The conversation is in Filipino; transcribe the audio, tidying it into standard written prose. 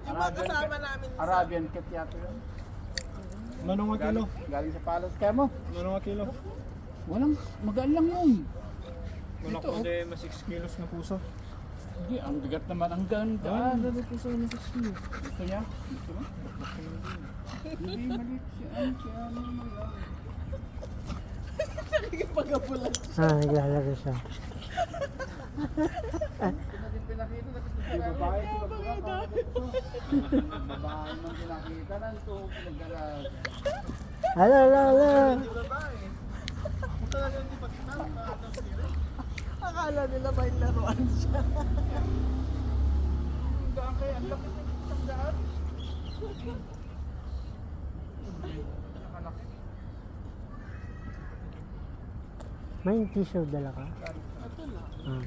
Yung mga kasama namin sa... Arabian cat yata yun. Manong nga kilo? Galing sa Palos. Kaya mo? Manong nga kilo? Walang, magaan lang yun. Manok Ito, ko din, mas 6 kilos na puso. Hindi, ang bigat naman. Ang ganda. Lalo po sa mga skill. Gusto niya? Gusto mo? Hindi, maliit siya. Ano mo yan? Nakikipag-apulan. Naglalaro siya. Pinakita na yung babae. Babae man pinakita na ito. Pinagdalag. Hala, hala, hala. Akala nila may laruan siya. Ang daan kaya, ang laki ng isang daan. Nakalaki. May tissue dala ka? Ito na. Ah.